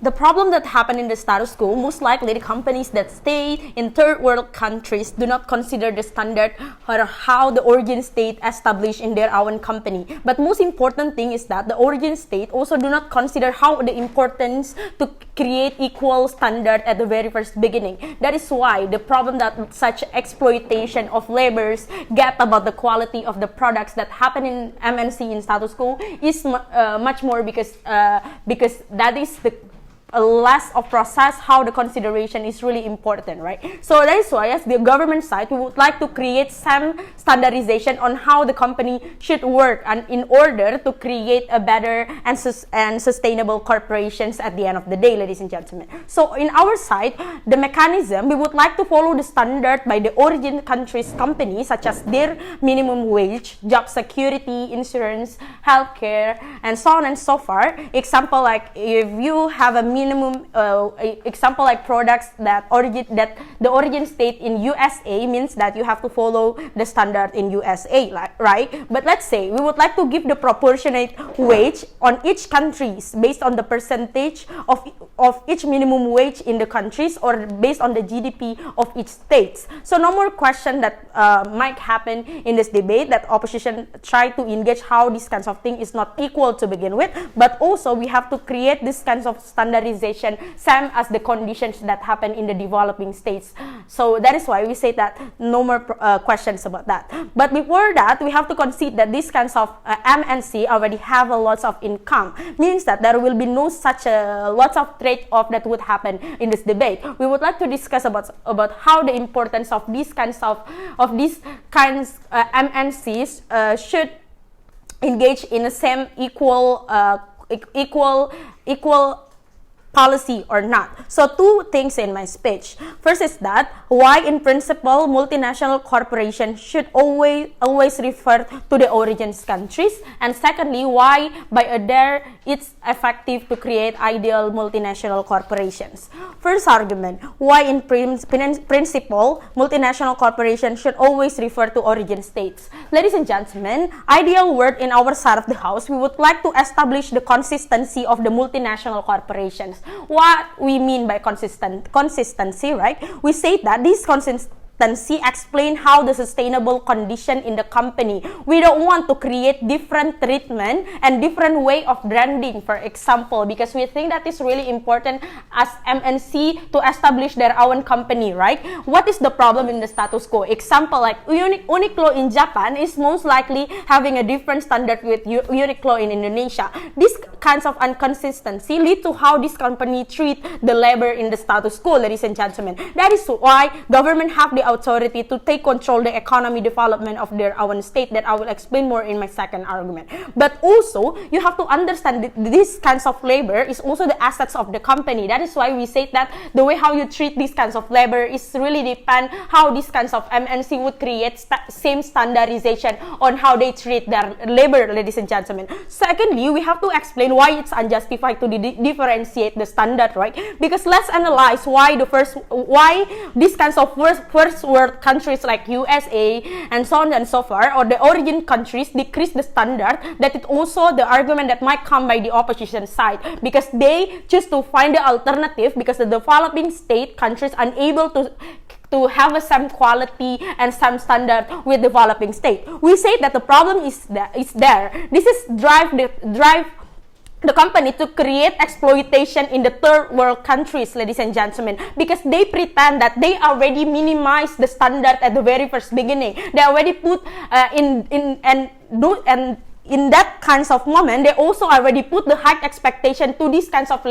The problem that happened in the status quo, most likely the companies that stay in third world countries do not consider the standard or how the origin state established in their own company. But most important thing is that the origin state also do not consider how the importance to create equal standard at the very first beginning. That is why the problem that such exploitation of laborers get about the quality of the products that happen in MNC in status quo is much more because that is the less of process, how the consideration is really important, right? So that is why as the government side, we would like to create some standardization on how the company should work and in order to create a better and sustainable corporations at the end of the day, ladies and gentlemen. So in our side, the mechanism, we would like to follow the standard by the origin countries companies such as their minimum wage, job security, insurance, healthcare, and so on and so forth. Example like if you have a minimum example like products that the origin state in USA means that you have to follow the standard in USA, right? But let's say we would like to give the proportionate wage on each countries based on the percentage of each minimum wage in the countries or based on the GDP of each states. So no more question that might happen in this debate that opposition try to engage how this kinds of thing is not equal to begin with, but also we have to create this kinds of standardization same as the conditions that happen in the developing states. So that is why we say that no more questions about that. But before that, we have to concede that these kinds of MNC already have a lot of income, means that there will be no such a lots of trade-off that would happen in this debate. We would like to discuss about how the importance of these kinds MNCs should engage in the same equal policy or not. So two things in my speech. First is that why in principle multinational corporations should always refer to the origin countries, and secondly why by adhere it's effective to create ideal multinational corporations. First argument, why in principle multinational corporations should always refer to origin states. Ladies and gentlemen, ideal word in our side of the house, we would like to establish the consistency of the multinational corporations. What we mean by consistency, right? We say that this consistency explain how the sustainable condition in the company. We don't want to create different treatment and different way of branding, for example, because we think that is really important as MNC to establish their own company, right? What is the problem in the status quo? Example like Uniqlo in Japan is most likely having a different standard with Uniqlo in Indonesia. These kinds of inconsistency lead to how this company treat the labor in the status quo, ladies and gentlemen. That is why government have the authority to take control the economy development of their own state, that I will explain more in my second argument. But also you have to understand that these kinds of labor is also the assets of the company. That is why we say that the way how you treat these kinds of labor is really depend how these kinds of MNC would create same standardization on how they treat their labor, ladies and gentlemen. Secondly, we have to explain why it's unjustified to differentiate the standard, right? Because let's analyze why these kinds of first world countries like USA and so on and so forth, or the origin countries decrease the standard. That is also the argument that might come by the opposition side, because they choose to find the alternative because the developing state countries unable to have a some quality and some standard with developing state. We say that the problem is there. This is drive the company to create exploitation in the third world countries, ladies and gentlemen, because they pretend that they already minimize the standard at the very first beginning. They already put in that kinds of moment, they also already put the high expectation to these kinds of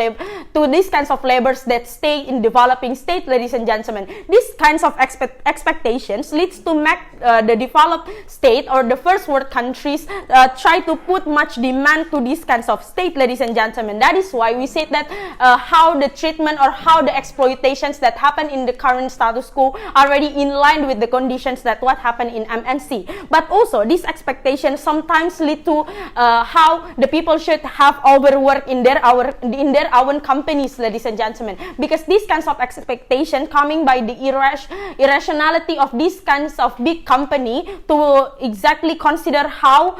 labors that stay in developing state, ladies and gentlemen. These kinds of expectations leads to make the developed state or the first world countries try to put much demand to these kinds of state, ladies and gentlemen. That is why we say that how the treatment or how the exploitations that happen in the current status quo already in line with the conditions that what happened in MNC. But also these expectations sometimes lead to how the people should have overwork in their own companies, ladies and gentlemen, because these kinds of expectation coming by the irrationality of these kinds of big company to exactly consider how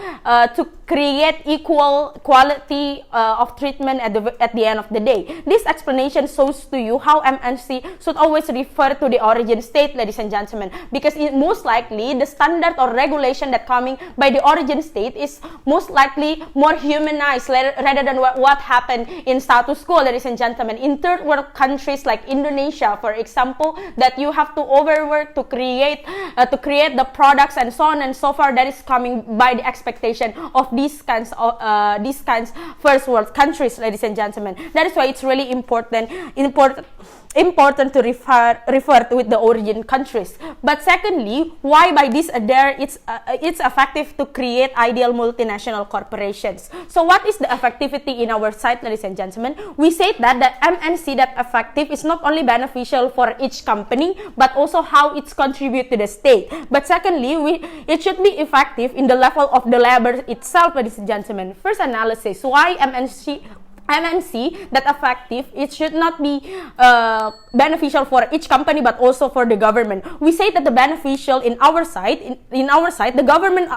to create equal quality of treatment at the end of the day. This explanation shows to you how MNC should always refer to the origin state, ladies and gentlemen, because most likely the standard or regulation that coming by the origin state is most likely more humanized rather than what happened in status quo, ladies and gentlemen. In third world countries like Indonesia, for example, that you have to overwork to create the products and so on and so forth, that is coming by the expectation of these kinds first world countries, ladies and gentlemen. That is why it's really important to refer to with the origin countries. But secondly, why by this adhere it's effective to create ideal multinational corporations. So what is the effectivity in our side, ladies and gentlemen? We say that the MNC that effective is not only beneficial for each company, but also how it's contribute to the state. But secondly, it should be effective in the level of the labor itself, ladies and gentlemen. First analysis, why MNC that effective, it should not be beneficial for each company but also for the government. We say that the beneficial in our side, the government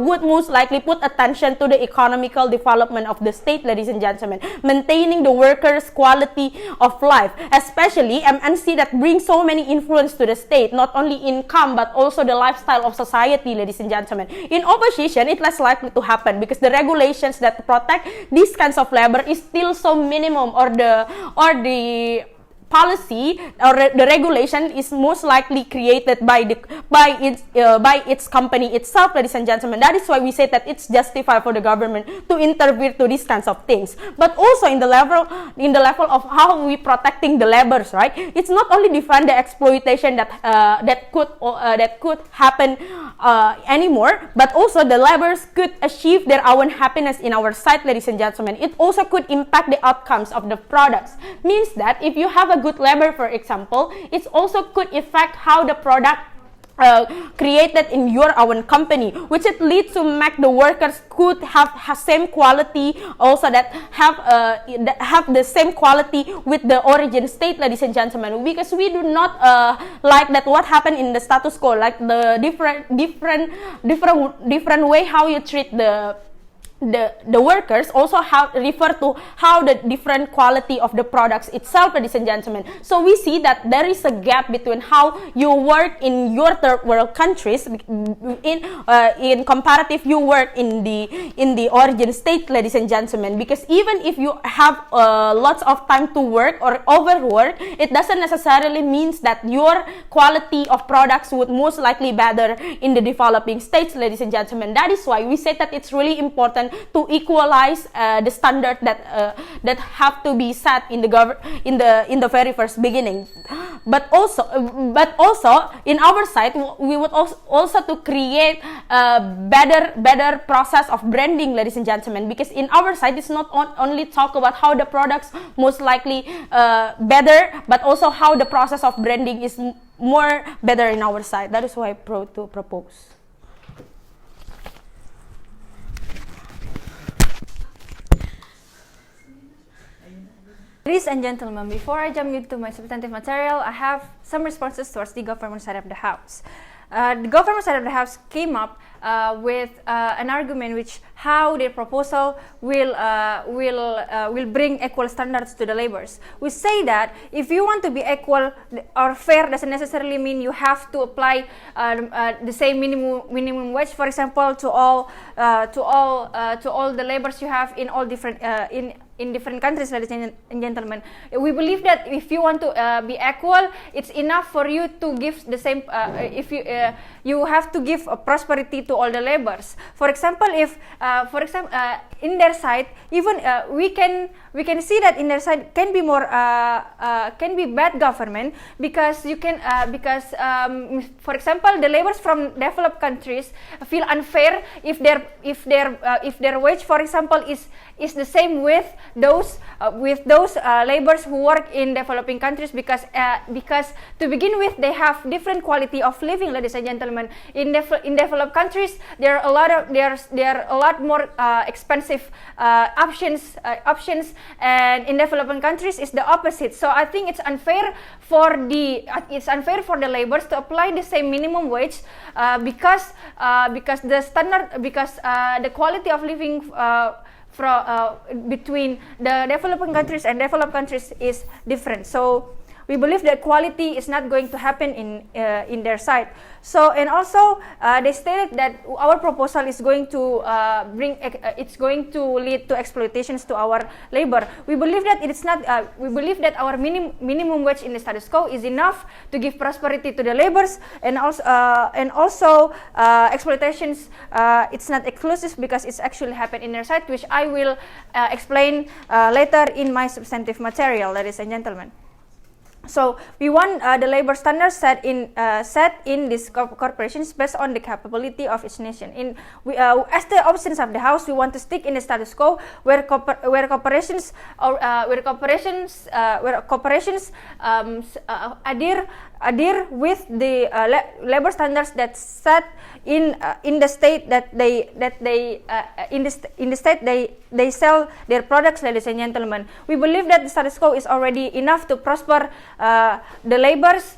would most likely put attention to the economical development of the state, ladies and gentlemen, maintaining the workers' quality of life, especially MNC that brings so many influence to the state, not only income but also the lifestyle of society, ladies and gentlemen. In opposition, it's less likely to happen because the regulations that protect these kinds of labor is still so minimum, or the policy or the regulation is most likely created by its company itself, ladies and gentlemen. That is why we say that it's justified for the government to intervene to these kinds of things. But also in the level of how we protecting the laborers, right? It's not only defend the exploitation that could happen anymore, but also the laborers could achieve their own happiness in our side, ladies and gentlemen. It also could impact the outcomes of the products. Means that if you have a good labor, for example, it also could affect how the product created in your own company, which it leads to make the workers could have same quality, also that have the same quality with the origin state, ladies and gentlemen, because we do not like that what happened in the status quo, like the different way how you treat the workers, also refer to how the different quality of the products itself, ladies and gentlemen. So we see that there is a gap between how you work in your third world countries in comparative you work in the origin state, ladies and gentlemen, because even if you have lots of time to work or overwork, it doesn't necessarily means that your quality of products would most likely better in the developing states, ladies and gentlemen. That is why we say that it's really important to equalize the standard that have to be set in the very first beginning. But also in our side, we would also to create a better process of branding, ladies and gentlemen, because in our side it's not only talk about how the products most likely better, but also how the process of branding is more better in our side. That is why I propose. Ladies and gentlemen, before I jump into my substantive material, I have some responses towards the government side of the house. The government side of the house came up with an argument which how their proposal will bring equal standards to the laborers. We say that if you want to be equal or fair, doesn't necessarily mean you have to apply the same minimum wage, for example, to all the laborers you have in all different in different countries, ladies and gentlemen. We believe that if you want to be equal, it's enough for you to give the same. If you have to give a prosperity to all the laborers. For example, if in their side, even we can see that in their side can be more can be bad government, because you can for example, the laborers from developed countries feel unfair if their wage, for example, is the same with those laborers who work in developing countries, because to begin with they have different quality of living, ladies and gentlemen. In developed countries there are a lot more expensive options, and in developing countries is the opposite. So I think it's unfair for the laborers to apply the same minimum wage, because the quality of living between the developing countries and developed countries is different. So we believe that quality is not going to happen in their side. So, and also they stated that our proposal is going to it's going to lead to exploitations to our labor. We believe that it is not. We believe that our minimum wage in the status quo is enough to give prosperity to the laborers, and also exploitations. It's not exclusive because it's actually happened in their side, which I will explain later in my substantive material, ladies and gentlemen. So we want the labor standards set in these corporations based on the capability of each nation. As the options of the House, we want to stick in the status quo where corporations adhere with the labor standards that set in the state that they sell their products, ladies and gentlemen. We believe that the status quo is already enough to prosper the laborers,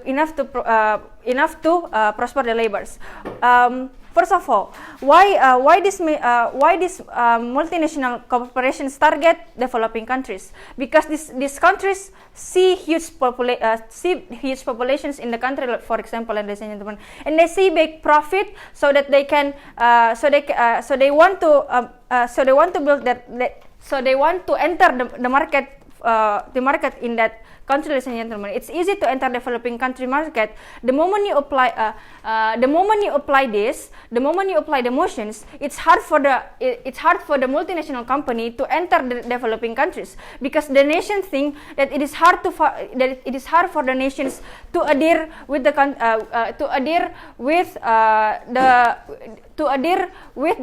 enough to prosper the laborers. First of all, why these multinational corporations target developing countries? Because these countries see huge populations in the country, for example, ladies and gentlemen, and they see big profit, so that they can so they want to enter the market in that country, ladies and gentlemen. It's easy to enter developing country market. The moment you apply the motions, it's hard for the multinational company to enter the developing countries, because the nation think that it is hard for the nations to adhere with the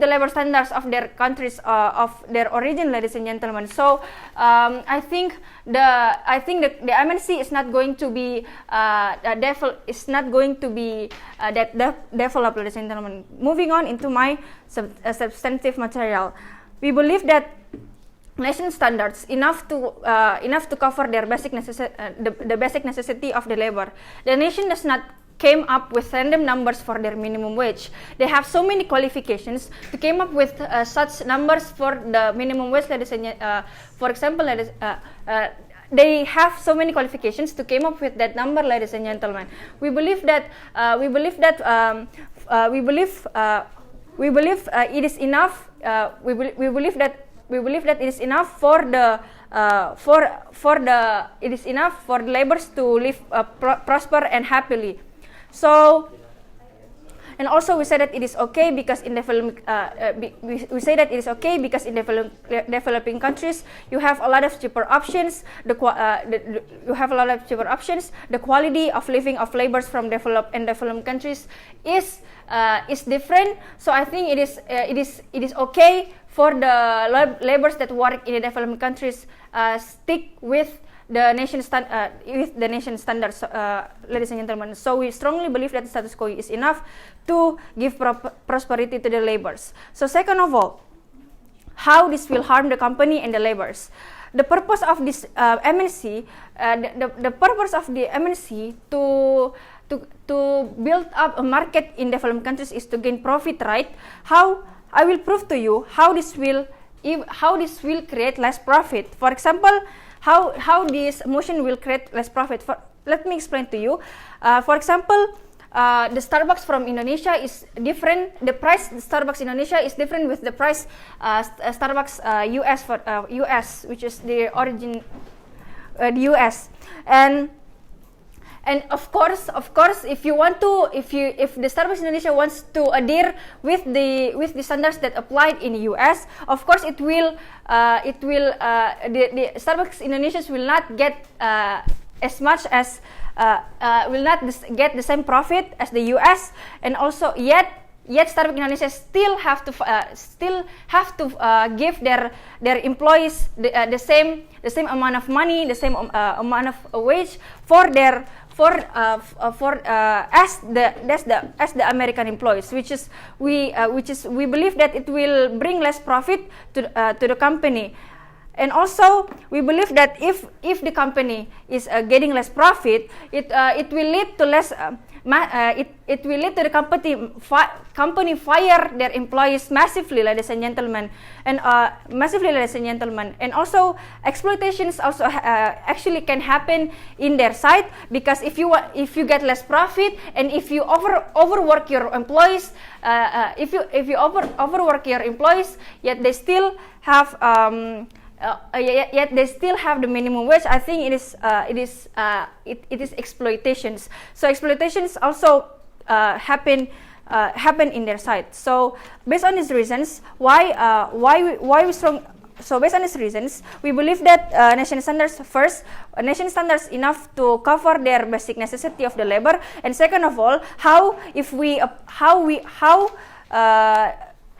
labor standards of their countries of their origin, ladies and gentlemen. So I think the MNC is not going to be developed, ladies and gentlemen. Moving on into my substantive material, we believe that nation standards enough to cover their basic the basic necessity of the labor. The nation does not came up with random numbers for their minimum wage. They have so many qualifications to came up with such numbers for the minimum wage, ladies and for example, they have so many qualifications to came up with that number, ladies and gentlemen. We believe that it is enough. We believe that it is enough for the laborers to live prosper and happily. So, and also we say that it is okay because in developing countries you have a lot of cheaper options. The quality of living of laborers from developed and developing countries is different. So I think it is okay for the laborers that work in the developing countries stick with the nation standards, ladies and gentlemen. So we strongly believe that the status quo is enough to give prosperity to the laborers. So second of all, how this will harm the company and the laborers. The purpose of this MNC, the purpose of the MNC to build up a market in developing countries is to gain profit, right? How? I will prove to you how this will create less profit. For example, how this motion will create less profit. Let me explain to you. For example, the Starbucks from Indonesia is different. The price Starbucks Indonesia is different with the price Starbucks US for US, which is the origin the US. And of course, if the Starbucks Indonesia wants to adhere with the standards that applied in the US, of course the Starbucks Indonesia will not get as much as will not get the same profit as the US, and also yet yet Starbucks Indonesia still have to give their employees the same amount of money, the same amount of wage for their as the American employees, which is we believe that it will bring less profit to the company. And also, we believe that if the company is getting less profit, it will lead to less. It will lead to the company fire their employees massively, ladies and gentlemen, and and also exploitations also actually can happen in their side, because if you get less profit and if you overwork your employees, if you overwork your employees, yet they still have yet they still have the minimum wage. I think it is exploitations. So exploitations also happen in their side. So based on these reasons, why we strong. So based on these reasons, we believe that national standards first, national standards enough to cover their basic necessity of the labor, and second of all,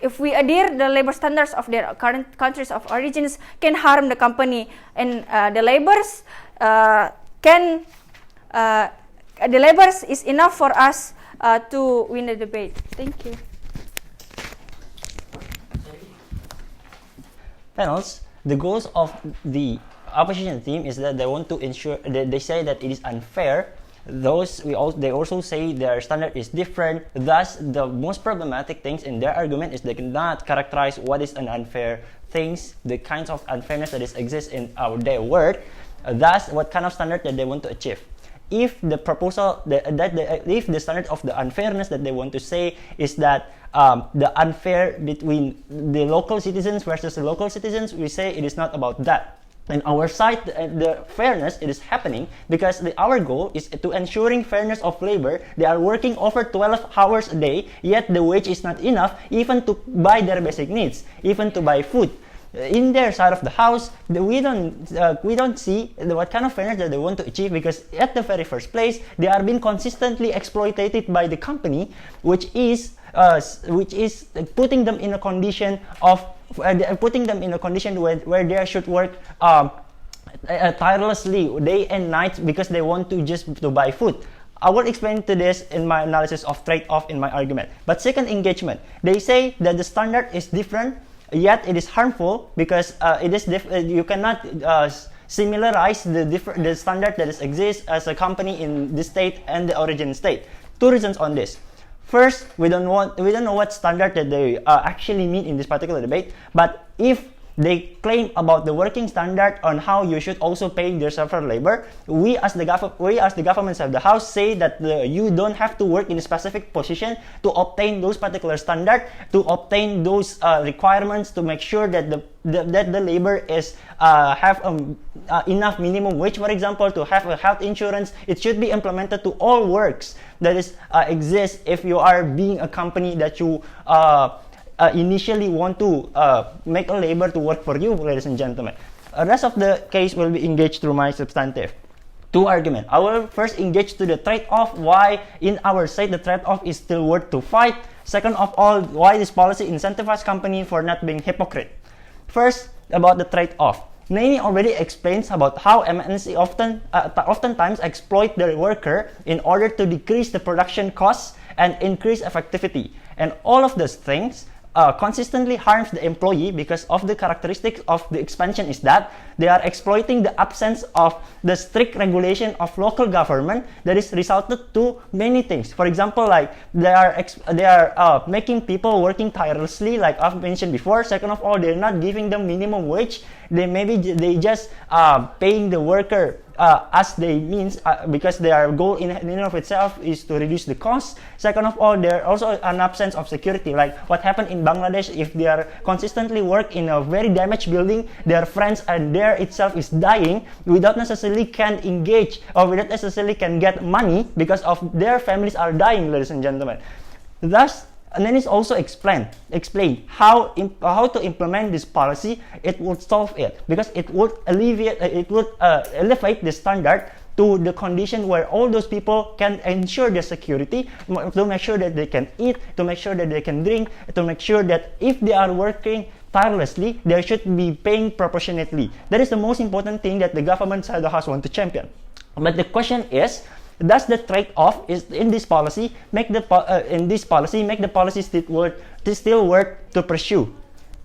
if we adhere the labor standards of their current countries of origins can harm the company, and the laborers is enough for us to win the debate. Thank you. Panels, the goals of the opposition team is that they want to ensure, they say that it is unfair. They also say their standard is different. Thus, the most problematic things in their argument is they cannot characterize what is an unfair things, the kinds of unfairness that exists in their world. Thus, what kind of standard that they want to achieve. If the proposal if the standard of the unfairness that they want to say is that the unfair between the local citizens versus the local citizens, we say it is not about that. On our side, the fairness, it is happening because our goal is to ensuring fairness of labor. They are working over 12 hours a day, yet the wage is not enough even to buy their basic needs, even to buy food. In their side of the house, we don't see what kind of fairness that they want to achieve, because at the very first place, they are being consistently exploited by the company, which is putting them in a condition of where they should work tirelessly day and night because they want to buy food. I will explain to this in my analysis of trade-off in my argument. But second engagement, they say that the standard is different, yet it is harmful because you cannot similarize the standard that exists as a company in the state and the origin state. Two reasons on this. First, we don't know what standard that they actually mean in this particular debate. But if they claim about the working standard on how you should also pay their server labor, we as the governments of the house say that you don't have to work in a specific position to obtain those particular standard, to obtain those requirements, to make sure that the labor is have enough minimum wage, for example, to have a health insurance. It should be implemented to all works that exists if you are being a company that you initially want to make a labor to work for you, ladies and gentlemen. The rest of the case will be engaged through my substantive. Two arguments. I will first engage to the trade-off, why in our state the trade-off is still worth to fight. Second of all, why this policy incentivizes company for not being hypocrite. First, about the trade-off. Neny already explains about how MNC oftentimes exploit their worker in order to decrease the production costs and increase effectivity. And all of those things consistently harms the employee because of the characteristics of the expansion is that they are exploiting the absence of the strict regulation of local government that is resulted to many things. For example, like they are making people working tirelessly, like I've mentioned before. Second of all, they're not giving them minimum wage. They just paying the worker as they means because their goal in and of itself is to reduce the cost. Second of all, there also an absence of security, like what happened in Bangladesh. If they are consistently work in a very damaged building, their friends and their itself is dying without necessarily can engage or without necessarily can get money because of their families are dying, ladies and gentlemen. Thus, and then it's also explain how to implement this policy. It would solve it because it would elevate the standard to the condition where all those people can ensure their security, to make sure that they can eat, to make sure that they can drink, to make sure that if they are working tirelessly, they should be paying proportionately. That is the most important thing that the government side of the house want to champion. But the question is, does the trade-off is in this policy make the policy still worth to pursue?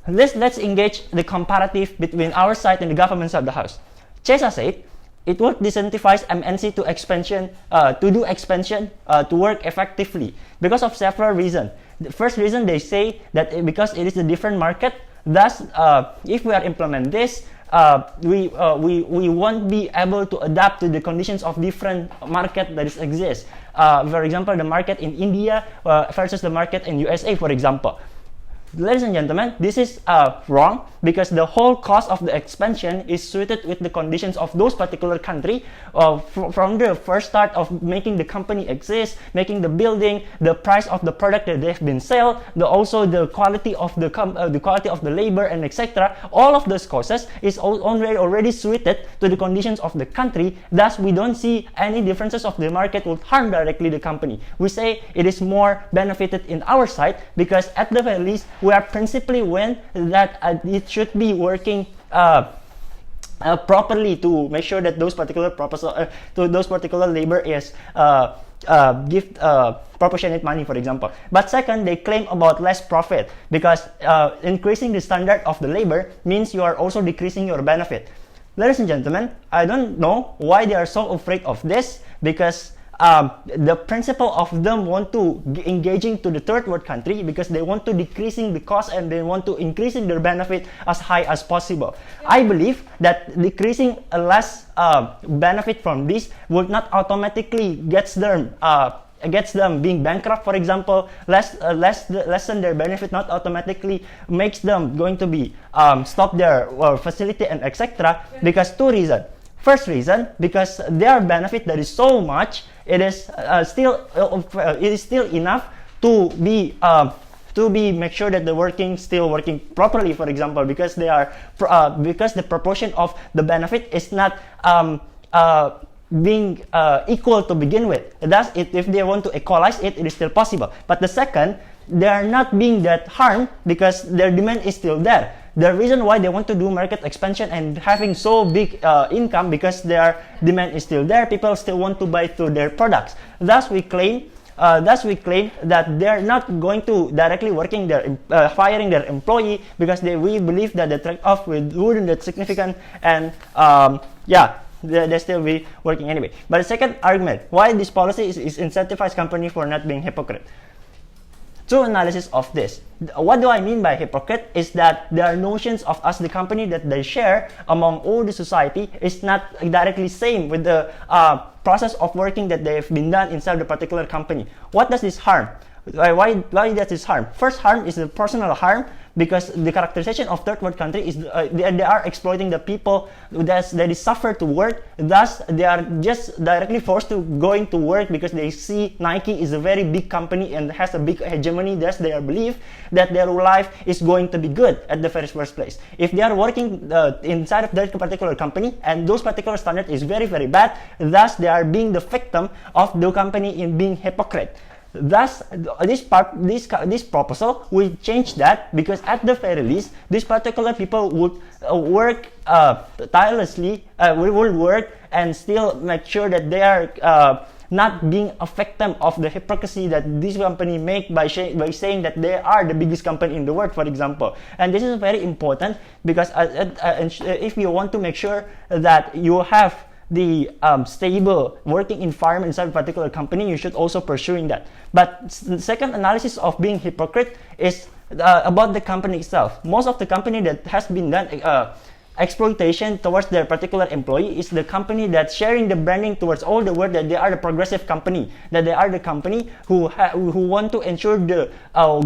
Let's engage the comparative between our side and the government side of the house. Chesa said it would disincentivize MNC to do expansion to work effectively because of several reasons. The first reason, they say that because it is a different market, thus if we are implement this, we won't be able to adapt to the conditions of different market that exist. For example, the market in India versus the market in USA, for example. Ladies and gentlemen, this is wrong because the whole cost of the expansion is suited with the conditions of those particular country. From the first start of making the company exist, making the building, the price of the product that they've been sell, also the quality of the labor and etc. All of those costs is already suited to the conditions of the country. Thus, we don't see any differences of the market will harm directly the company. We say it is more benefited in our side because at the very least we are principally when that it should be working properly to make sure that those particular labor is give proportionate money, for example. But second, they claim about less profit because increasing the standard of the labor means you are also decreasing your benefit. Ladies and gentlemen, I don't know why they are so afraid of this because the principle of them want to engaging to the third world country because they want to decreasing the cost and they want to increasing their benefit as high as possible. I believe that decreasing a less benefit from this would not automatically gets them being bankrupt, for example. Lessen their benefit not automatically makes them going to be stop their facility and etc. because two reasons. First reason, because their benefit that is so much, it is still enough to be make sure that the still working properly. For example, because they are because the proportion of the benefit is not being equal to begin with. Thus, if they want to equalize it, it is still possible. But the second, they are not being that harmed because their demand is still there. The reason why they want to do market expansion and having so big income because their demand is still there. People still want to buy through their products. Thus, we claim that they're not going to directly working their firing their employee because we believe that the trade-off wouldn't that significant and they still be working anyway. But the second argument, why this policy is incentivize company for not being hypocrite. Two analysis of this. What do I mean by hypocrite is that there are notions of us, the company that they share among all the society is not directly same with the process of working that they have been done inside the particular company. What does this harm? Why does this harm? First harm is the personal harm because the characterization of third world country is they are exploiting the people that is suffer to work. Thus, they are just directly forced to going to work because they see Nike is a very big company and has a big hegemony. Thus, they believe that their life is going to be good at the very first place. If they are working inside of that particular company and those particular standard is very, very bad, thus they are being the victim of the company in being hypocrite. Thus, this proposal will change that because at the very least, these particular people would work tirelessly, will work and still make sure that they are not being a victim of the hypocrisy that this company make by saying that they are the biggest company in the world, for example. And this is very important because if you want to make sure that you have the stable working environment inside a particular company, you should also pursuing that. But the second analysis of being hypocrite is about the company itself. Most of the company that has been done exploitation towards their particular employee is the company that's sharing the branding towards all the world that they are the progressive company, that they are the company who want to ensure the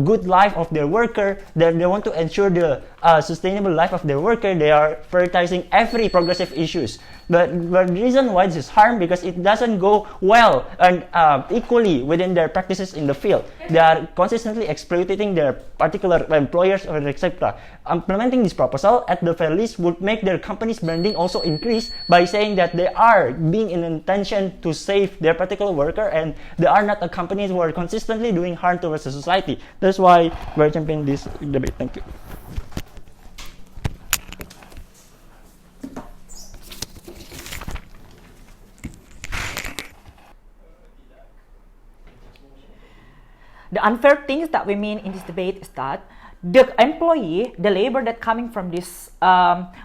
good life of their worker, that they want to ensure the sustainable life of their worker. They are prioritizing every progressive issues. But the reason why this is harm because it doesn't go well and equally within their practices in the field. They are consistently exploiting their particular employers or etc. Implementing this proposal at the very least would make their company's branding also increase by saying that they are being in intention to save their particular worker, and they are not a company who are consistently doing harm towards the society. That's why we're championing this debate. Thank you. The unfair things that we mean in this debate is that the employee, the labor that coming from these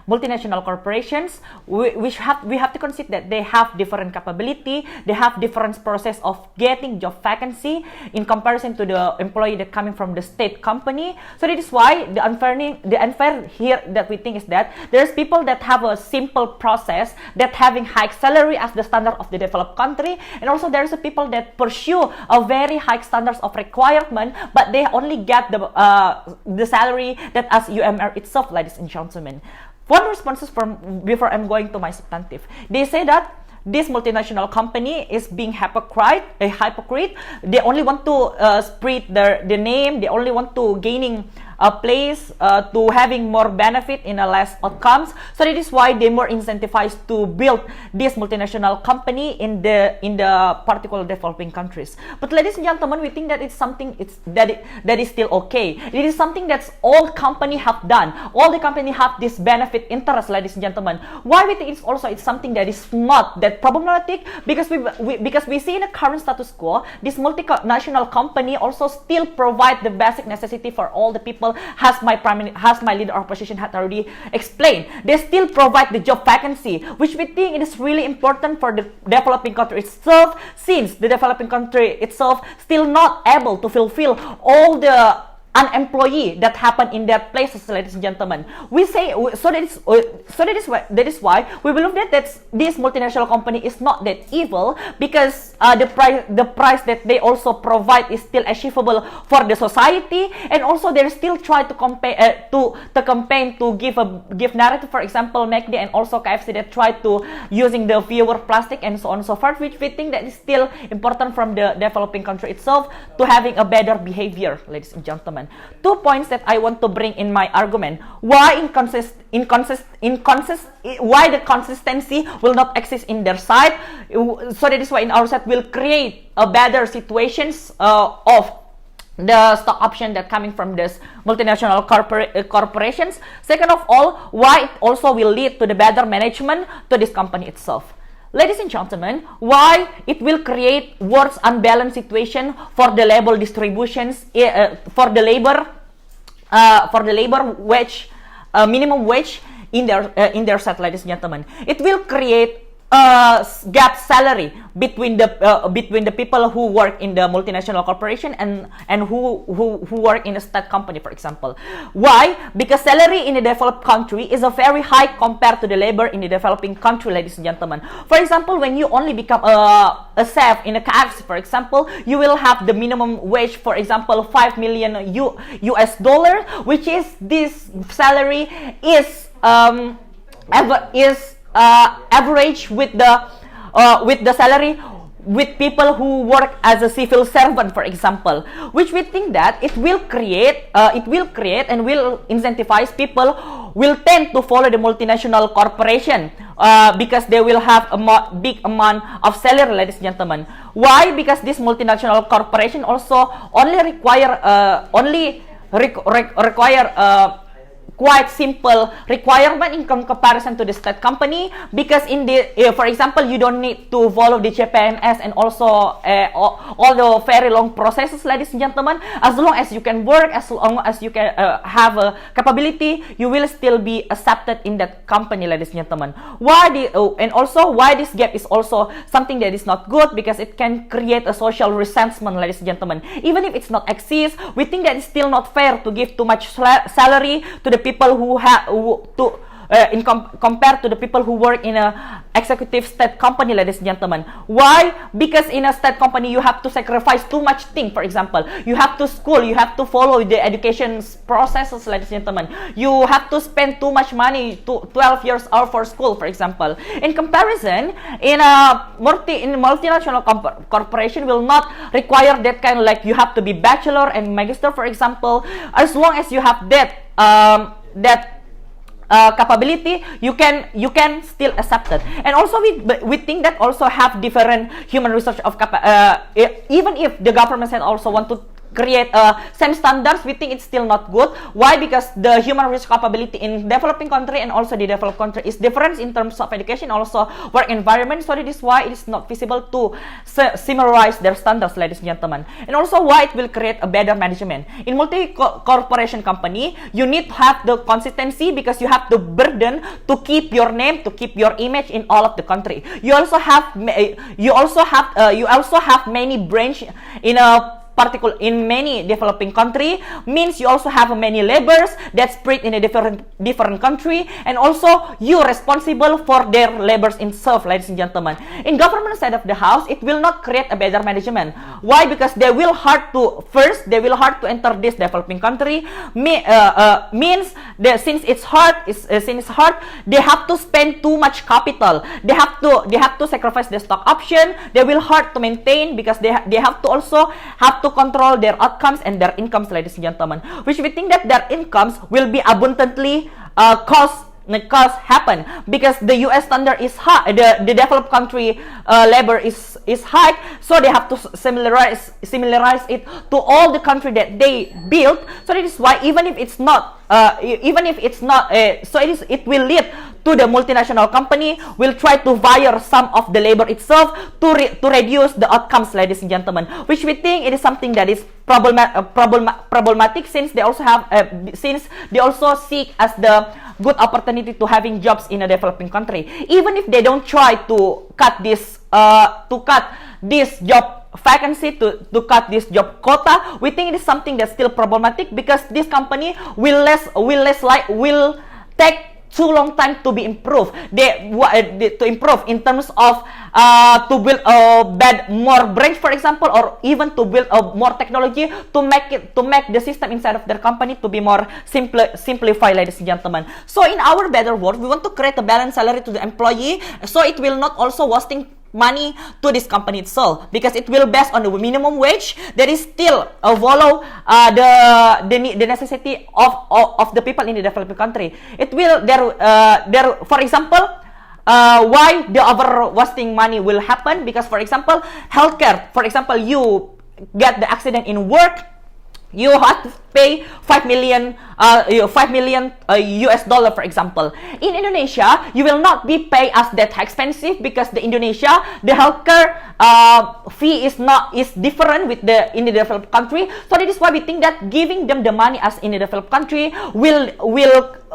multinational corporations, we have to consider that they have different capability, they have different process of getting job vacancy in comparison to the employee that coming from the state company. So that is why the unfair here that we think is that there's people that have a simple process that having high salary as the standard of the developed country, and also there's a people that pursue a very high standards of requirement, but they only get the salary that as UMR itself, ladies and gentlemen. One responses from before I'm going to my substantive. They say that this multinational company is being hypocrite. They only want to spread the name. They only want to gaining a place to having more benefit in a less outcomes. So that is why they more incentivized to build this multinational company in the particular developing countries. But ladies and gentlemen, we think that it's something that is still okay. It is something that all company have done. All the company have this benefit interest, ladies and gentlemen. Why we think it's something that is not that problematic? Because we see in the current status quo, this multinational company also still provide the basic necessity for all the people. Has my leader of opposition had already explained. They still provide the job vacancy, which we think it is really important for the developing country itself, since the developing country itself still not able to fulfill all the unemployed that happen in their places, ladies and gentlemen. We say that is why we believe that this multinational company is not that evil, because the price that they also provide is still achievable for the society, and also they still try to campaign to give narrative. For example, McD and also KFC that try to using the fewer plastic and so on and so forth, which we think that is still important from the developing country itself to having a better behavior, ladies and gentlemen. 2 points that I want to bring in my argument. Why why the consistency will not exist in their side. So that is why in our side will create a better situations of the stock option that coming from this multinational corporations. Second of all, why it also will lead to the better management to this company itself. Ladies and gentlemen, why it will create worse unbalanced situation for the labor distributions, for the labor wage, minimum wage in their set, ladies and gentlemen. It will create gap salary between the people who work in the multinational corporation and who work in a state company, for example. Why? Because salary in a developed country is a very high compared to the labor in the developing country, ladies and gentlemen. For example, when you only become a chef in a KFC, for example, you will have the minimum wage, for example, $5 million US dollar, which is this salary is average with the salary with people who work as a civil servant, for example, which we think that it will create and will incentivize people will tend to follow the multinational corporation because they will have a big amount of salary, ladies and gentlemen. Why? Because this multinational corporation also only require quite simple requirement in comparison to the state company, because in the for example, you don't need to follow the CPNS and also all the very long processes, ladies and gentlemen. As long as you can work, as long as you can have a capability, you will still be accepted in that company, ladies and gentlemen. And also why this gap is also something that is not good, because it can create a social resentment, ladies and gentlemen. Even if it's not exist, we think that it's still not fair to give too much salary to the people compared to the people who work in a executive state company, ladies and gentlemen. Why? Because in a state company you have to sacrifice too much thing. For example, you have to school, you have to follow the education processes, ladies and gentlemen. You have to spend too much money, 12 years out for school, for example. In comparison, in a multinational corporation will not require that kind of, like, you have to be bachelor and magister, for example. As long as you have that capability, you can still accept it. And also we think that also have different human resource of even if the government said also want to create same standards, we think it's still not good. Why? Because the human resource capability in developing country and also the developed country is different in terms of education, also work environment. So that is why it is not feasible to summarize their standards, ladies and gentlemen. And also why it will create a better management. In multi-corporation company, you need to have the consistency because you have the burden to keep your name, to keep your image in all of the country. You also have many branch in a particular in many developing country, means you also have many laborers that spread in a different country, and also you responsible for their labors itself, ladies and gentlemen. In government side of the house, it will not create a better management. Why? Because they will hard to enter this developing country. Means that since it's hard, they have to spend too much capital. They have to sacrifice the stock option. They will hard to maintain because they have to also have to control their outcomes and their incomes, ladies and gentlemen, which we think that their incomes will be abundantly cost happen because the US standard is high, the developed country labor is high, so they have to similarize it to all the country that they built. So that is why it will lead to the multinational company will try to hire some of the labor itself to reduce the outcomes, ladies and gentlemen, which we think it is something that is problematic since they also seek as the good opportunity to having jobs in a developing country. Even if they don't try to cut this job vacancy, to cut this job quota, we think it is something that's still problematic because this company will take too long time to be improved. To improve in terms of to build more branch, for example, or even to build more technology to make the system inside of their company to be more simplified, ladies and gentlemen. So in our better world, we want to create a balanced salary to the employee, so it will not also wasting money to this company itself, because it will based on the minimum wage that is still follow the necessity of the people in the developing country. It will for example, why the over wasting money will happen, because for example healthcare, for example you get the accident in work, you have to pay 5 million US dollar, for example. In Indonesia, you will not be paid as that expensive because the healthcare fee is different with in the developed country. So that is why we think that giving them the money as in the developed country will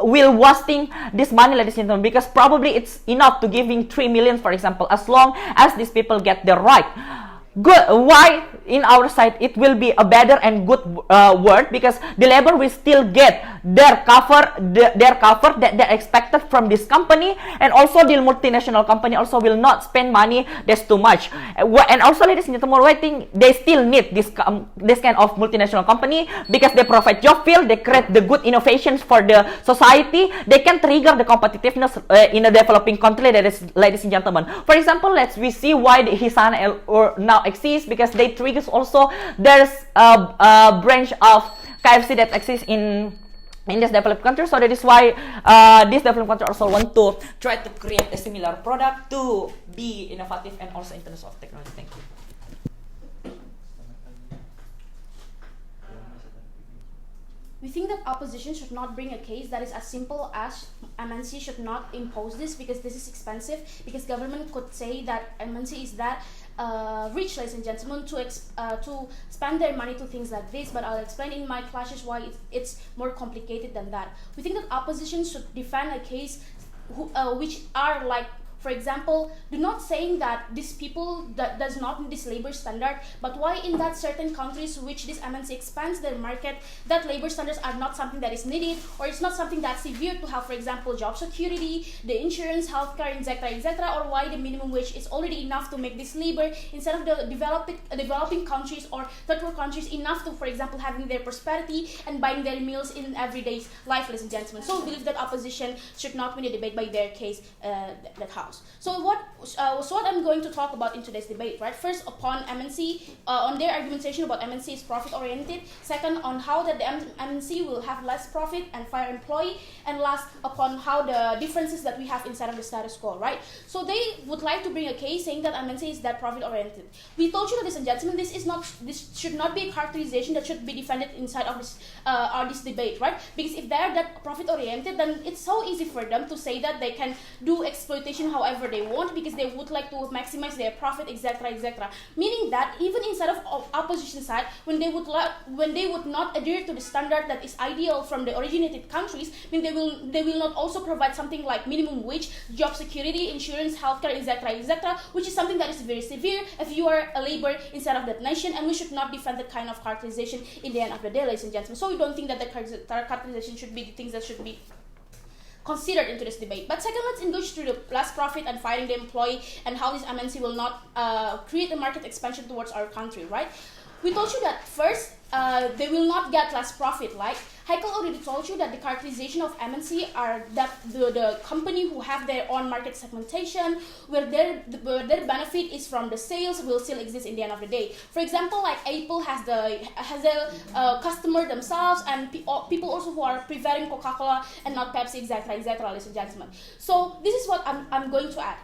wasting this money, ladies and gentlemen, because probably it's enough to giving 3 million, for example, as long as these people get their right. Good. Why in our side it will be a better and good word, because the labor will still get their cover that they expected from this company, and also the multinational company also will not spend money that's too much. And also, ladies and gentlemen, I think they still need this kind of multinational company because they provide job field, they create the good innovations for the society, they can trigger the competitiveness in a developing country, that is, ladies and gentlemen. For example, we see why the Hisana now exists, because they triggers also there's a branch of KFC that exists in this developed country. So that is why this developed country also want to try to create a similar product to be innovative and also in terms of technology. Thank you. We think that opposition should not bring a case that is as simple as MNC should not impose this because this is expensive, because government could say that MNC is that rich, ladies and gentlemen, to spend their money to things like this, but I'll explain in my classes why it's more complicated than that. We think that opposition should defend a case which are like, for example, do not saying that these people that does not meet this labor standard, but why in that certain countries which this MNC expands their market, that labor standards are not something that is needed, or it's not something that's severe to have, for example, job security, the insurance, healthcare, etc., or why the minimum wage is already enough to make this labor instead of the developing countries or third world countries enough to, for example, having their prosperity and buying their meals in everyday life, ladies and gentlemen. So we believe that opposition should not win a debate by their case that house. house. So what I'm going to talk about in today's debate, right? First, upon MNC, on their argumentation about MNC is profit oriented. Second, on how that the MNC will have less profit and fire employee, and last, upon how the differences that we have inside of the status quo, right? So they would like to bring a case saying that MNC is that profit oriented. We told you, ladies and gentlemen, this should not be a characterization that should be defended inside of this debate, right? Because if they're that profit oriented, then it's so easy for them to say that they can do exploitation however they want because they would like to maximize their profit, etc., etc. Meaning that even inside of opposition side, when they would not adhere to the standard that is ideal from the originated countries, I mean they will not also provide something like minimum wage, job security, insurance, healthcare, etc., etc., which is something that is very severe if you are a labor inside of that nation, and we should not defend that kind of characterization in the end of the day, ladies and gentlemen. So we don't think that the characterization should be the things that should be considered into this debate. But second, let's engage through the less profit and firing the employee and how this MNC will not create a market expansion towards our country, right? We told you that first, they will not get less profit. Like Haykal already told you that the characterization of MNC are that the company who have their own market segmentation, where their benefit is from the sales, will still exist in the end of the day. For example, like Apple has a customer themselves, and people also who are preferring Coca Cola and not Pepsi, etc., etc., ladies and gentlemen. So this is what I'm going to add.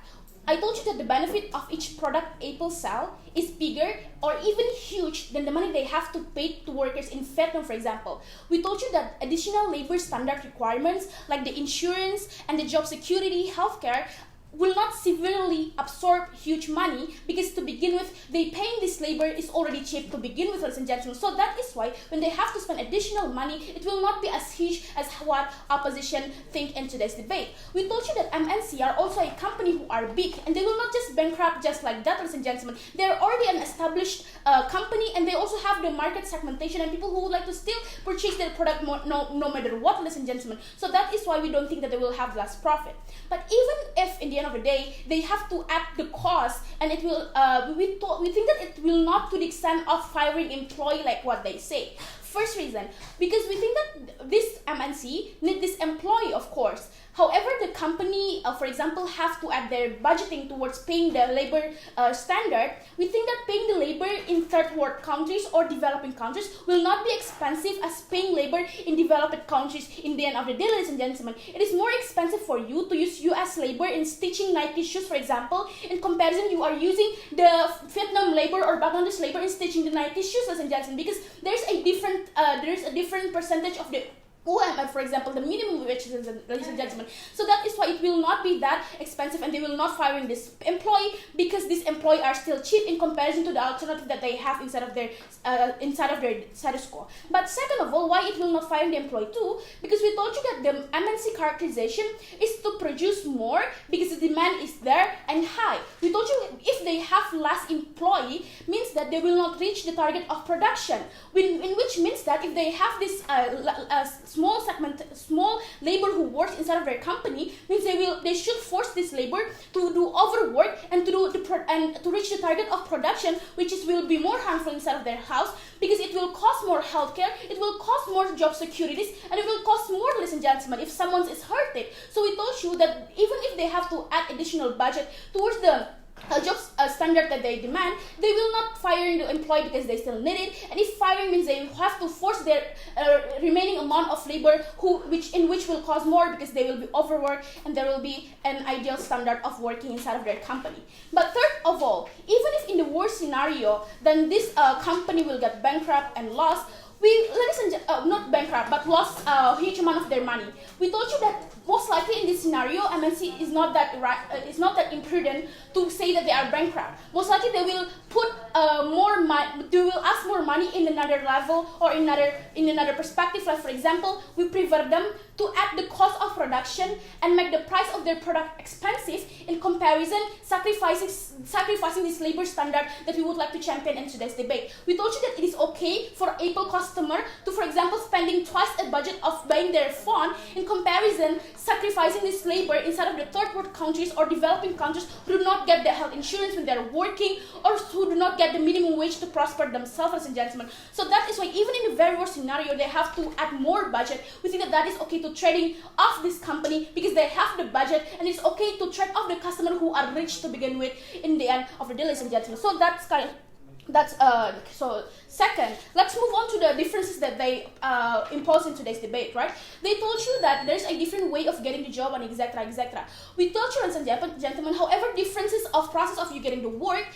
I told you that the benefit of each product Apple sell is bigger or even huge than the money they have to pay to workers in Vietnam, for example. We told you that additional labor standard requirements like the insurance and the job security, healthcare, will not severely absorb huge money because to begin with, they paying this labor is already cheap to begin with, ladies and gentlemen. So that is why when they have to spend additional money, it will not be as huge as what opposition think in today's debate. We told you that MNC are also a company who are big and they will not just bankrupt just like that, ladies and gentlemen. They are already an established company, and they also have the market segmentation and people who would like to still purchase their product no matter what, ladies and gentlemen. So that is why we don't think that they will have less profit. But even if in the end of the day they have to add the cost, and it will we think that it will not to the extent of firing employee like what they say. First reason, because we think that this MNC need this employee, of course. However, the company, for example, have to add their budgeting towards paying the labor standard. We think that paying the labor in third world countries or developing countries will not be expensive as paying labor in developed countries in the end of the day, ladies and gentlemen. It is more expensive for you to use US labor in stitching Nike shoes, for example. In comparison, you are using the Vietnam labor or Bangladesh labor in stitching the Nike shoes, ladies and gentlemen, because there's a different percentage of the UMF, for example, the minimum wage, ladies and gentlemen. So that is why it will not be that expensive, and they will not firing this employee because this employee are still cheap in comparison to the alternative that they have inside of their status quo. But second of all, why it will not fire the employee too? Because we told you that the MNC characterization is to produce more because the demand is there and high. We told you if they have less employee means that they will not reach the target of production, in which means that if they have this small labor who works inside of their company, means they should force this labor to do overwork and to reach the target of production, which will be more harmful inside of their house because it will cost more healthcare, it will cost more job securities, and it will cost more, ladies and gentlemen, if someone is hurted. So we told you that even if they have to add additional budget towards the job standard that they demand, they will not fire the employee because they still need it. And if firing means they have to force their remaining amount of labor, which will cause more because they will be overworked and there will be an ideal standard of working inside of their company. But third of all, even if in the worst scenario, then this company will get bankrupt and lost. Not bankrupt, but lost a huge amount of their money. We told you that most likely in this scenario, MNC is not that imprudent to say that they are bankrupt. Most likely they will put more money. They will ask more money in another level or in another perspective. Like for example, we prefer them to add the cost of production and make the price of their product expensive. In comparison, sacrificing this labor standard that we would like to champion in today's debate. We told you that it is okay for Apple customer to, for example, spending twice a budget of buying their phone. In comparison, sacrificing this labor inside of the third world countries or developing countries who do not get the health insurance when they're working or who do not get the minimum wage to prosper themselves, ladies and gentlemen. So that is why even in the very worst scenario, they have to add more budget. We think that is okay to to trading off this company because they have the budget, and it's okay to trade off the customer who are rich to begin with in the end of the day, ladies and gentlemen. So that's kind of so second, let's move on to the differences that they impose in today's debate, right? They told you that there's a different way of getting the job and etc. etc. We told you, ladies and gentlemen, however differences of process of you getting the work,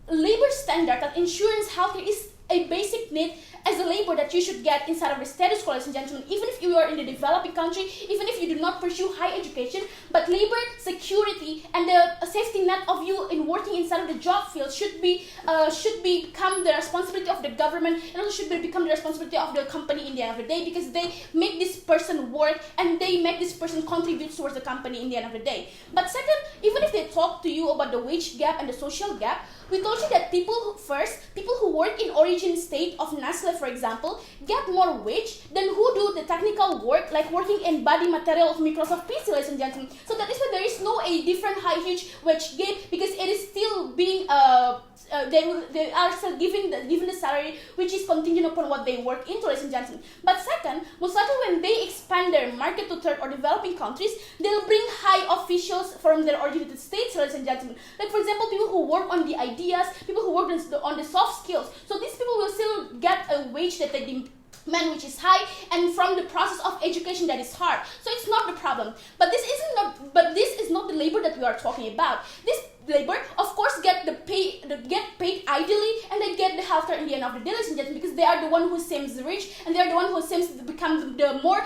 labor standard and insurance, healthcare is a basic need as a labor that you should get inside of the status quo, ladies and gentlemen, even if you are in the developing country, even if you do not pursue high education, but labor security and the safety net of you in working inside of the job field should become the responsibility of the government, and also should become the responsibility of the company in the end of the day, because they make this person work and they make this person contribute towards the company in the end of the day. But second, even if they talk to you about the wage gap and the social gap, we told you that people who work in origin state of Nestle, for example, get more wage than who do the technical work, like working in body material of Microsoft PC, ladies and gentlemen. So that is why there is no a different huge wage gap, because it is still being they are still given the salary which is contingent upon what they work into, ladies and gentlemen. But second, most likely when they expand their market to third or developing countries, they'll bring high officials from their originated states, ladies and gentlemen. Like for example, people who work on the ideas, people who work on the soft skills. So these people will still get a wage that they demand, which is high, and from the process of education that is hard. So it's not the problem. But this is not the labor that we are talking about. This labor, of course, get paid ideally, and they get the healthcare in the end of the day, ladies and gentlemen, because they are the one who seems rich, and they are the one who seems to become the more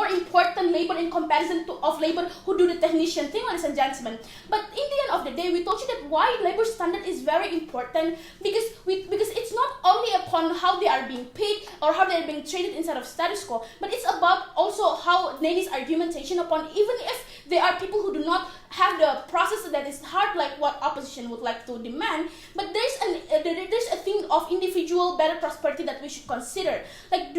important labor in comparison of labor who do the technician thing, ladies and gentlemen. But in the end of the day, we told you that why labor standard is very important, because it's not only upon how they are being paid or how they are being treated inside of status quo, but it's about also how Neny's argumentation upon, even if there are people who do not have the process that is hard like what opposition would like to demand, but there's a thing of individual better prosperity that we should consider. They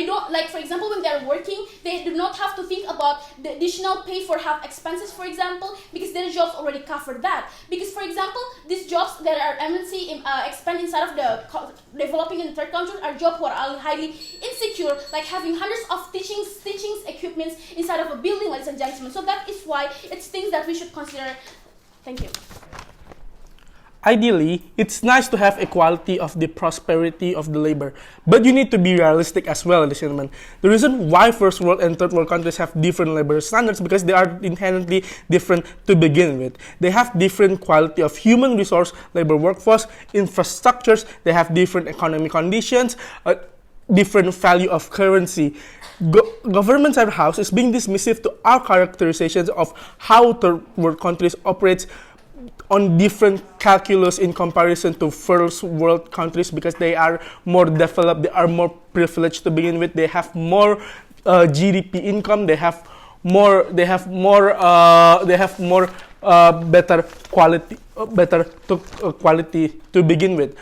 don't, like for example, when they're working, they do not have to think about the additional pay for health expenses, for example, because their jobs already cover that. Because for example, these jobs that are MNC expand inside of the developing in third countries are jobs who are highly insecure, like having hundreds of teaching equipments inside of a building, ladies and gentlemen. So that is why it's things that we should consider. Thank you. Ideally, it's nice to have equality of the prosperity of the labor, but you need to be realistic as well, ladies and gentlemen. The reason why first world and third world countries have different labor standards because they are inherently different to begin with. They have different quality of human resource, labor workforce, infrastructures, they have different economic conditions, different value of currency. Government side house is being dismissive to our characterizations of how third world countries operates on different calculus in comparison to first world countries, because they are more developed, they are more privileged to begin with, they have more GDP income, they have more better quality to begin with.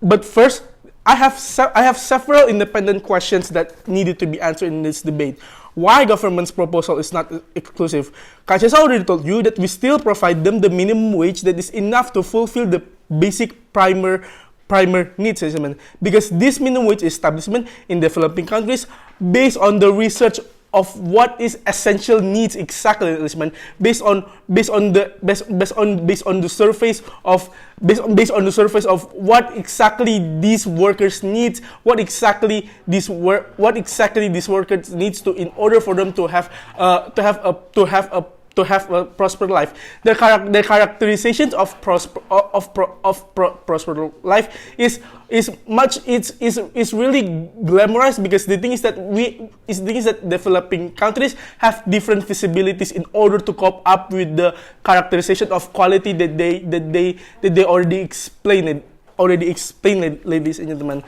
But first, I have several independent questions that needed to be answered in this debate. Why government's proposal is not exclusive? Kaches already told you that we still provide them the minimum wage that is enough to fulfill the basic primer needs, because this minimum wage establishment in developing countries based on the research of what is essential needs exactly, based on the surface of what exactly these workers need, what exactly these workers needs to in order for them to have a prosperous life. The characterizations of prosperous life is really glamorous, because the thing is that developing countries have different feasibilities in order to cope up with the characterization of quality that they already explained, ladies and gentlemen.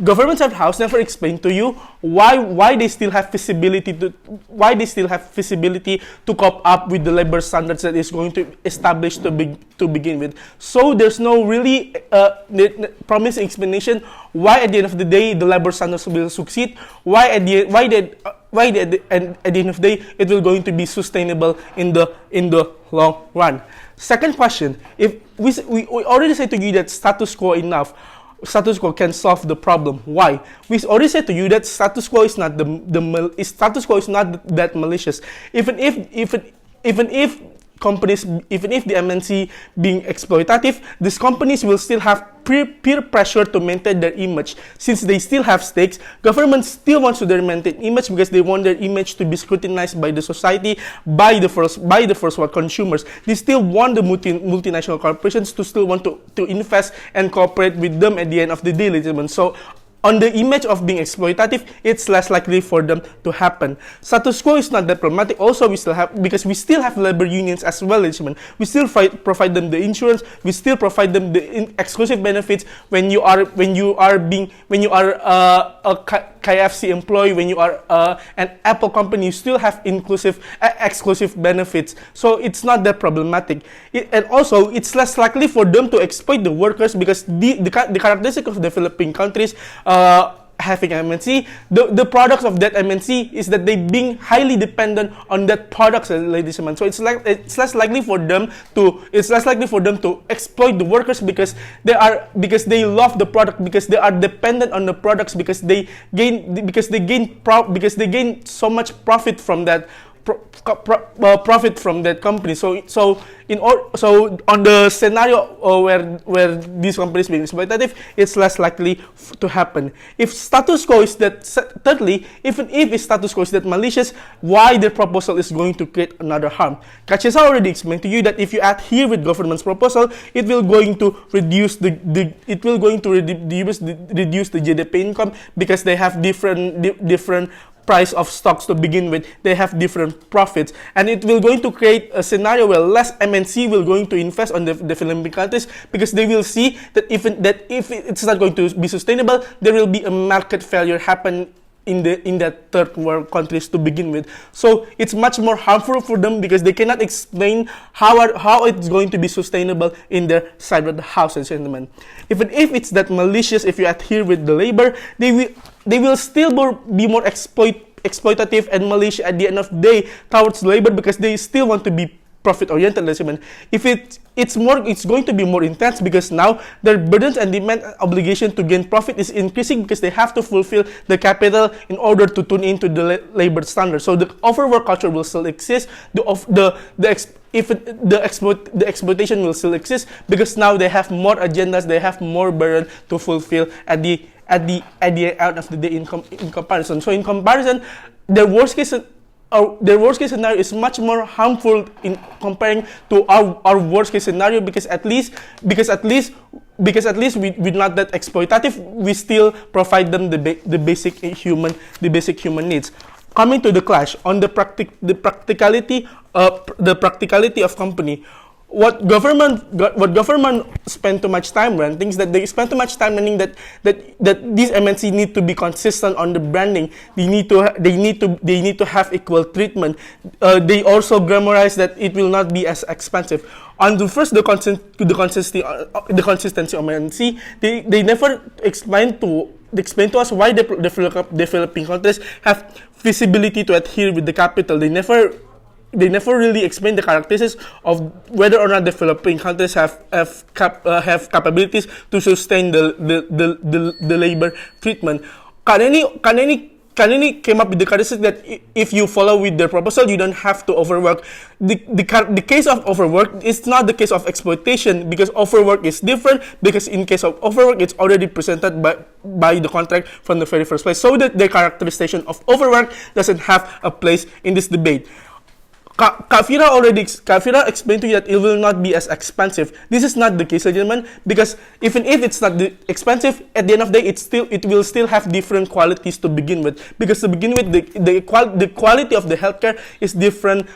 Government side house never explained to you why they still have feasibility to cope up with the labor standards that is going to establish to begin with. So there's no really promising explanation why at the end of the day the labor standards will succeed, why at the end of the day it will going to be sustainable in the long run. Second question, if we already said to you that status quo enough, status quo can solve the problem. Why? We already said to you that status quo is not status quo is not that malicious. Even if companies, even if the MNC being exploitative, these companies will still have peer pressure to maintain their image. Since they still have stakes, government still wants to maintain image because they want their image to be scrutinized by the society, by the first world consumers. They still want the multinational corporations to still want to invest and cooperate with them at the end of the day, ladies and gentlemen. So on the image of being exploitative, it's less likely for them to happen. Status quo is not that problematic. Also, because we still have labor unions as well, ladies and gentlemen. We still provide them the insurance. We still provide them the exclusive benefits when you are a KFC employee, when you are an Apple company. You still have exclusive benefits. So it's not that problematic. And also, it's less likely for them to exploit the workers because the characteristic of developing countries having MNC, the products of that MNC is that they being highly dependent on that products, ladies and gentlemen. So it's less likely for them to exploit the workers because they love the product, because they are dependent on the products, because they gain so much profit from that. Profit from that company. So on the scenario where these companies being exploitative, it's less likely to happen. If status quo is that, thirdly, even if status quo is that malicious, why the proposal is going to create another harm? Kachesa already explained to you that if you adhere with government's proposal, it will going to reduce the GDP income because they have different price of stocks to begin with. They have different profits, and it will going to create a scenario where less MNC will going to invest on the developing countries because they will see that if it's not going to be sustainable, there will be a market failure happen in that third world countries to begin with. So it's much more harmful for them because they cannot explain how it's going to be sustainable in their side of the house, and gentlemen. Even if it's that malicious, if you adhere with the labor, they will still be more exploitative and malicious at the end of the day towards labor because they still want to be profit-oriented, ladies and gentlemen. If it's going to be more intense because now their burdens and demand obligation to gain profit is increasing because they have to fulfill the capital in order to tune into the labor standards. So the overwork culture will still exist. The exploitation will still exist because now they have more agendas, they have more burden to fulfill at the end of the day in comparison. So in comparison, their worst case scenario is much more harmful in comparing to our worst case scenario because at least we're not that exploitative. We still provide them the basic human needs. Coming to the clash on the practicality of company. What government spend too much time on things that they spend too much time learning that these MNC need to be consistent on the branding. They need to have equal treatment. They also grammarize that it will not be as expensive. On the first, the consistency of MNC, they never explain to us why the developing countries have feasibility to adhere with the capital. They never really explain the characteristics of whether or not developing countries have capabilities to sustain the labor treatment. Neny came up with the characteristic that if you follow with their proposal, you don't have to overwork. The case of overwork is not the case of exploitation because overwork is different. Because in case of overwork, it's already presented by the contract from the very first place. So that the characterization of overwork doesn't have a place in this debate. Vira explained to you that it will not be as expensive. This is not the case, gentlemen, because even if it's not expensive, at the end of the day, it will still have different qualities to begin with. Because to begin with, the quality of the healthcare is different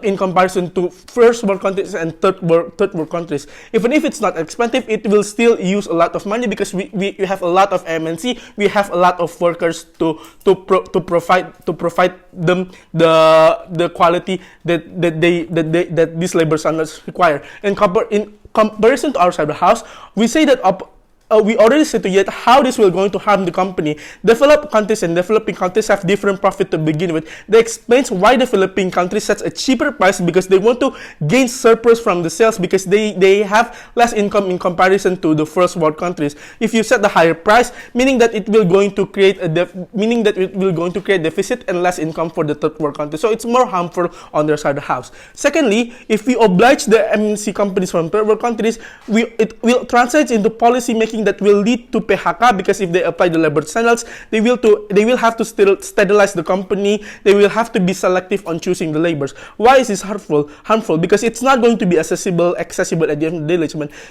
in comparison to first world countries and third world countries. Even if it's not expensive, it will still use a lot of money because we have a lot of MNC, we have a lot of workers to provide them the quality that these labor standards require. In comparison to our side of the house, we say that we already situate how this will going to harm the company. Developed countries and developing countries have different profit to begin with. They explains why developing countries sets a cheaper price because they want to gain surplus from the sales because they have less income in comparison to the first world countries. If you set the higher price, meaning that it will going to create deficit and less income for the third world countries. So it's more harmful on their side of the house. Secondly, if we oblige the MNC companies from third world countries, it will translate into policy making that will lead to PHK because if they apply the labor standards, they will have to sterilize the company. They will have to be selective on choosing the laborers. Why is this harmful? Because it's not going to be accessible at the end of the day.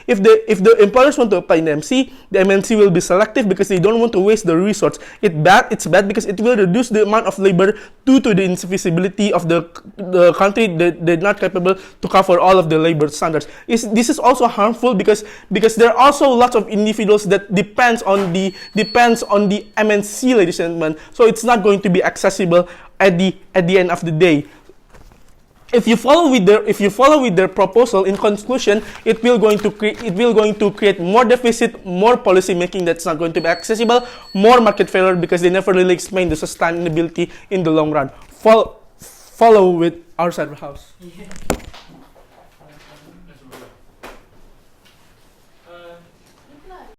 If the employers want to apply an MC, the MNC will be selective because they don't want to waste the resource. It's bad because it will reduce the amount of labor due to the insufficiency of the country that they're not capable to cover all of the labor standards. This is also harmful because there are also lots of individuals that depends on the MNC, ladies and gentlemen. So it's not going to be accessible at the end of the day. If you follow with their proposal, in conclusion, it will going to create more deficit, more policy making that's not going to be accessible, more market failure because they never really explain the sustainability in the long run. Follow with our side of the house.